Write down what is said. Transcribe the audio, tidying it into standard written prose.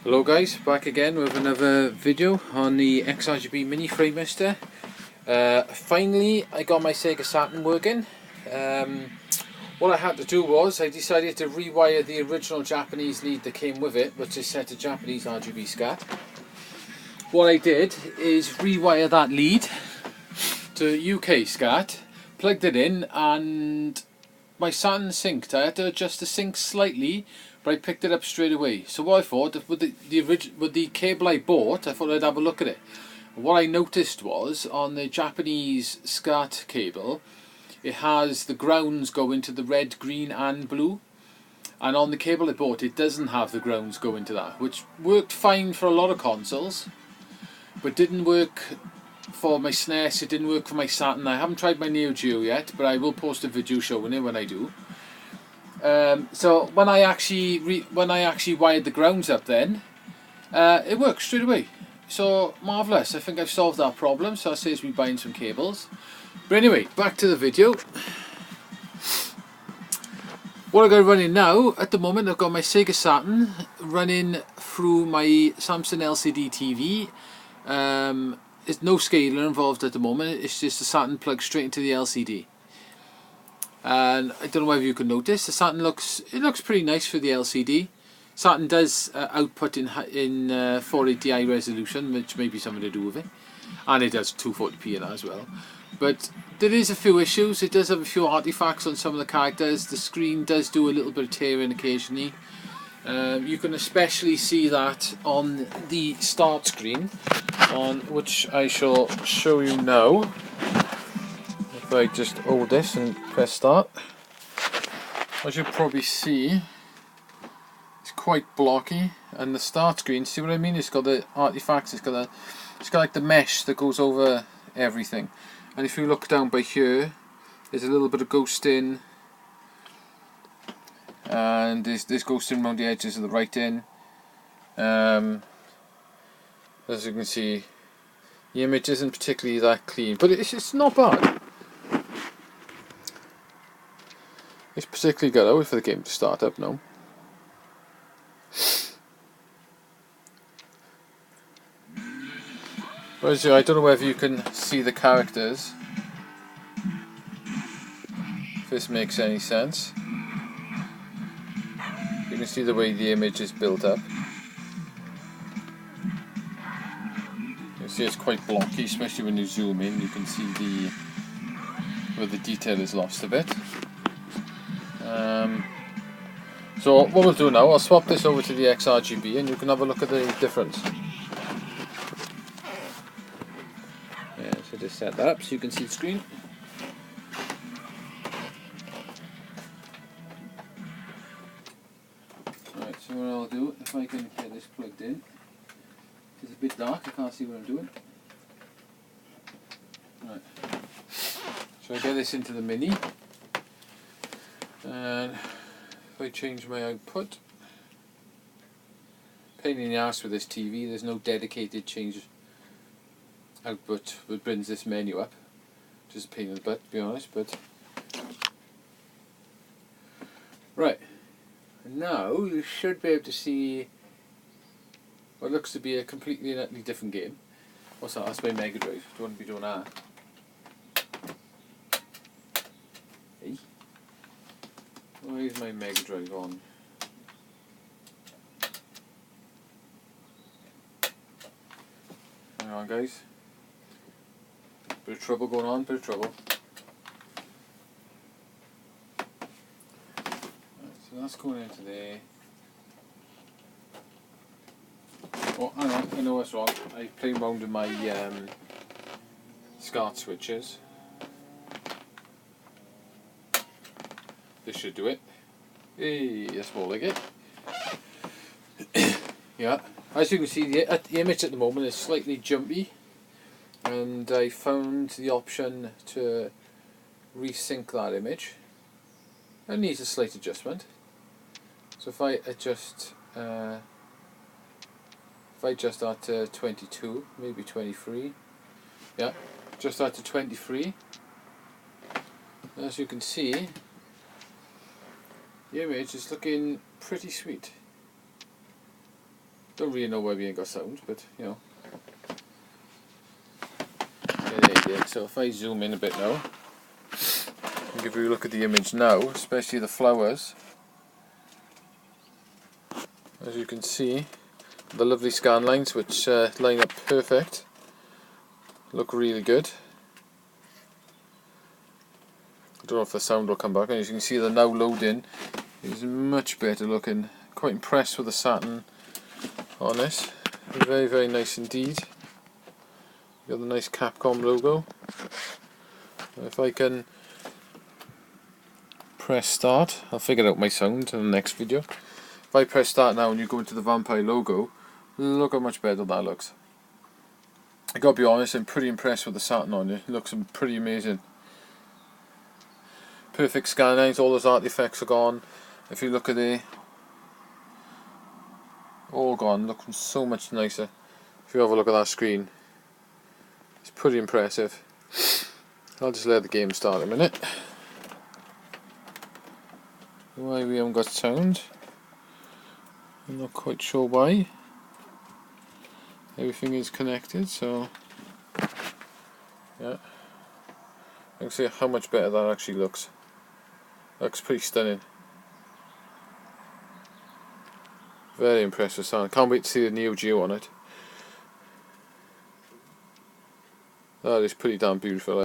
Hello guys, back again with another video on the XRGB mini Framemeister. Finally I got my Sega Saturn working. What I had to do was I decided to rewire the original Japanese lead that came with it, which is set to Japanese RGB SCAT. What I did is rewire that lead to UK SCAT, plugged it in, and my Saturn synced. I had to adjust the sync slightly, but I picked it up straight away. So what I thought, with the cable I bought, I thought I'd have a look at it. What I noticed was, on the Japanese SCAT cable, it has the grounds going to the red, green and blue. And on the cable I bought, it doesn't have the grounds going to that, which worked fine for a lot of consoles, but didn't work for my SNES, it didn't work for my Saturn. I haven't tried my Neo Geo yet, but I will post a video showing it when I do. So when I actually wired the grounds up, then it works straight away. So marvellous. I think I've solved that problem, so that saves me buying some cables. But anyway, back to the video. What I've got running now, at the moment I've got my Sega Saturn running through my Samsung LCD TV. There's no scaler involved at the moment, it's just the Saturn plugged straight into the LCD. And I don't know whether you can notice, the Saturn looks pretty nice for the LCD. Saturn does output in 480i resolution, which may be something to do with it. And it does 240p in that as well. But there is a few issues. It does have a few artifacts on some of the characters. The screen does do a little bit of tearing occasionally. You can especially see that on the start screen, on which I shall show you now. If I just hold this and press start, as you'll probably see, it's quite blocky. And the start screen, see what I mean? It's got the artifacts. It's got like the mesh that goes over everything. And if you look down by here, there's a little bit of ghosting, and there's ghosting around the edges of the writing. As you can see, the image isn't particularly that clean, but it's not bad. It's particularly good. I'll wait for the game to start up now. Whereas I don't know whether you can see the characters, if this makes any sense. You can see the way the image is built up. You can see it's quite blocky, especially when you zoom in. You can see where the detail is lost a bit. So what we'll do now, I'll swap this over to the XRGB and you can have a look at the difference. Yeah, so just set that up so you can see the screen. Right, so what I'll do, if I can get this plugged in, it's a bit dark, I can't see what I'm doing. Right, so I get this into the mini, and if I change my output, pain in the ass with this TV, there's no dedicated change output that brings this menu up, just a pain in the butt to be honest, but right, and now you should be able to see what looks to be a completely and utterly different game. What's that? That's my Mega Drive. Don't want to be doing that. Hey, why is my Mega Drive on? Hang on guys. Bit of trouble going on, bit of trouble. Right, so that's going into there. Oh, hang on, I know what's wrong. I played around with my SCART switches. This should do it. Hey, that's more like it. Yeah, as you can see, the image at the moment is slightly jumpy. And I found the option to resync that image. It needs a slight adjustment. So if I adjust that to 22, maybe 23. Yeah, adjust that to 23. As you can see, the image is looking pretty sweet. Don't really know why we ain't got sound, but you know. Yeah. So if I zoom in a bit now, and give you a look at the image now, especially the flowers. As you can see, the lovely scan lines which line up perfect. Look really good. I don't know if the sound will come back. And as you can see, the now loading is much better looking. Quite impressed with the satin on this. Very, very nice indeed. Got the nice Capcom logo. If I can press start, I'll figure out my sound in the next video. If I press start now and you go into the Vampire logo, look how much better that looks. I gotta be honest, I'm pretty impressed with the satin on it. It looks pretty amazing. Perfect scan lines, all those artifacts are gone. If you look at it, all gone, looking so much nicer. If you have a look at that screen, it's pretty impressive. I'll just let the game start a minute. Why we haven't got sound, I'm not quite sure why. Everything is connected, so yeah. You can see how much better that actually looks. Looks pretty stunning. Very impressive sound. Can't wait to see the Neo Geo on it. That is pretty damn beautiful.